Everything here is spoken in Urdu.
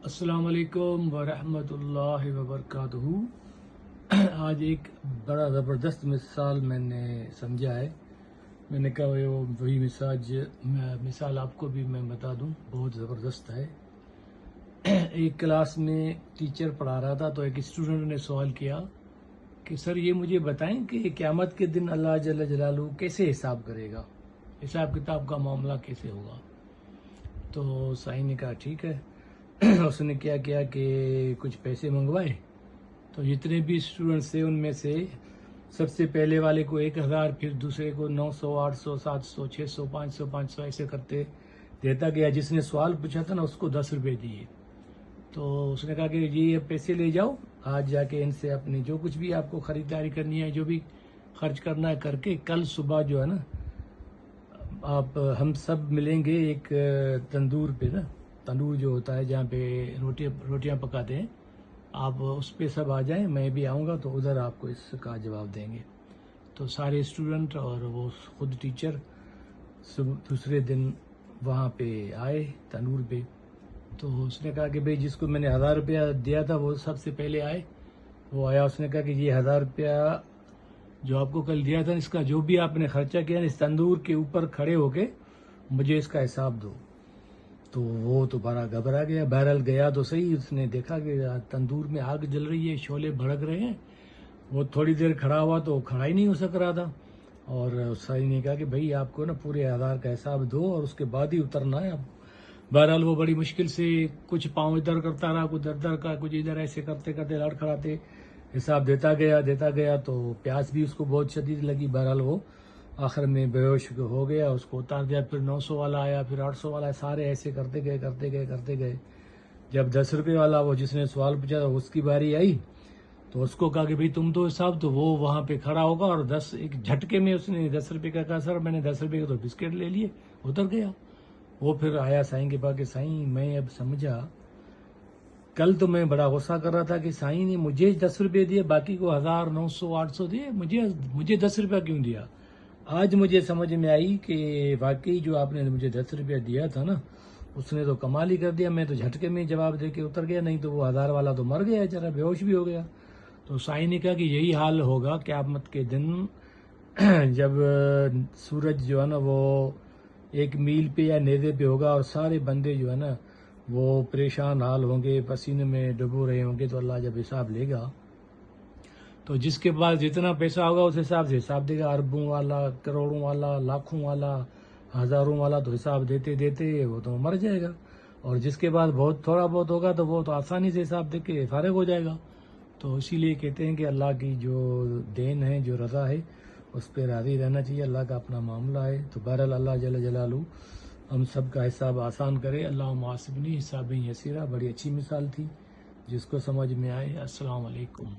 السلام علیکم ورحمۃ اللہ وبرکاتہ۔ آج ایک بڑا زبردست مثال میں نے سمجھا ہے۔ میں نے کہا وہی مثال آپ کو بھی میں بتا دوں، بہت زبردست ہے۔ ایک کلاس میں ٹیچر پڑھا رہا تھا تو ایک اسٹوڈنٹ نے سوال کیا کہ سر یہ مجھے بتائیں کہ قیامت کے دن اللہ جل جلالہ کیسے حساب کرے گا، حساب کتاب کا معاملہ کیسے ہوگا؟ تو سائیں نے کہا ٹھیک ہے۔ اس نے کیا کیا کہ کچھ پیسے منگوائے، تو جتنے بھی اسٹوڈنٹس تھے ان میں سے سب سے پہلے والے کو 1000، پھر دوسرے کو 900، 800، 700، 600، 500 ایسے کرتے دیتا گیا۔ جس نے سوال پوچھا تھا نا اس کو 10 روپے دیے۔ تو اس نے کہا کہ جی یہ پیسے لے جاؤ، آج جا کے ان سے اپنی جو کچھ بھی آپ کو خریداری کرنی ہے، جو بھی خرچ کرنا ہے کر کے، کل صبح جو ہے نا ہم سب ملیں گے ایک تندور پہ نا، تندور جو ہوتا ہے جہاں پہ روٹیاں پکاتے ہیں، آپ اس پہ سب آ جائیں، میں بھی آؤں گا تو ادھر آپ کو اس کا جواب دیں گے۔ تو سارے اسٹوڈنٹ اور وہ خود ٹیچر دوسرے دن وہاں پہ آئے تندور پہ۔ تو اس نے کہا کہ بھئی جس کو میں نے 1000 روپیہ دیا تھا وہ سب سے پہلے آئے۔ وہ آیا، اس نے کہا کہ یہ 1000 روپیہ جو آپ کو کل دیا تھا، اس کا جو بھی آپ نے خرچہ کیا اس تندور کے اوپر کھڑے ہو کے مجھے اس کا حساب دو۔ تو وہ تو بڑا گھبرا گیا، بہرحال گیا تو صحیح، اس نے دیکھا کہ تندور میں آگ جل رہی ہے، شعلے بھڑک رہے ہیں۔ وہ تھوڑی دیر کھڑا ہوا تو کھڑا ہی نہیں ہو سک رہا تھا، اور صحیح نے کہا کہ بھئی آپ کو نا پورے 1000 کا حساب دو اور اس کے بعد ہی اترنا ہے۔ اب بہرحال وہ بڑی مشکل سے کچھ پاؤں ادھر کرتا رہا، کچھ ادھر کا، کچھ ادھر، ایسے کرتے کرتے لڑکھڑاتے حساب دیتا گیا تو پیاس بھی اس کو بہت شدید لگی۔ بہرحال وہ آخر میں بے ہوش ہو گیا، اس کو اتار دیا۔ پھر 900 والا آیا، پھر 800 والا، سارے ایسے کرتے گئے۔ جب 10 روپے والا وہ جس نے سوال پوچھا تھا اس کی باری آئی تو اس کو کہا کہ بھئی تم تو حساب، تو وہ وہاں پہ کھڑا ہوگا اور ایک جھٹکے میں اس نے 10 روپے کا کہا سر میں نے 10 روپے کا تو بسکٹ لے لیے، اتر گیا۔ وہ پھر آیا سائیں کے پاس کہ سائیں میں اب سمجھا، کل تو میں بڑا غصہ کر رہا تھا کہ سائیں نے مجھے 10 روپے دیے، باقی کو 1000، 900، 800 دیے، مجھے 10 روپیہ کیوں دیا؟ آج مجھے سمجھ میں آئی کہ واقعی جو آپ نے مجھے 10 روپیہ دیا تھا نا اس نے تو کمال ہی کر دیا، میں تو جھٹکے میں جواب دے کے اتر گیا، نہیں تو وہ 1000 والا تو مر گیا، ذرا بے ہوش بھی ہو گیا۔ تو سائیں نے کہا کہ یہی حال ہوگا قیامت کے دن، جب سورج جو ہے نا وہ ایک میل پہ یا نیزے پہ ہوگا اور سارے بندے جو ہے نا وہ پریشان حال ہوں گے، پسینے میں ڈبو رہے ہوں گے، تو اللہ جب حساب لے گا تو جس کے پاس جتنا پیسہ ہوگا اس حساب سے حساب دے گا، اربوں والا، کروڑوں والا، لاکھوں والا، ہزاروں والا، تو حساب دیتے وہ تو مر جائے گا، اور جس کے پاس بہت تھوڑا بہت ہوگا تو وہ تو آسانی سے حساب دے کے فارغ ہو جائے گا۔ تو اسی لیے کہتے ہیں کہ اللہ کی جو دین ہے، جو رضا ہے، اس پہ راضی رہنا چاہیے، اللہ کا اپنا معاملہ ہے۔ تو بہرحال اللہ جل جلالہ ہم سب کا حساب آسان کرے۔ اللہ محاسبنی حساب یسیرہ، بڑی اچھی مثال تھی، جس کو سمجھ میں آئے۔ السلام علیکم۔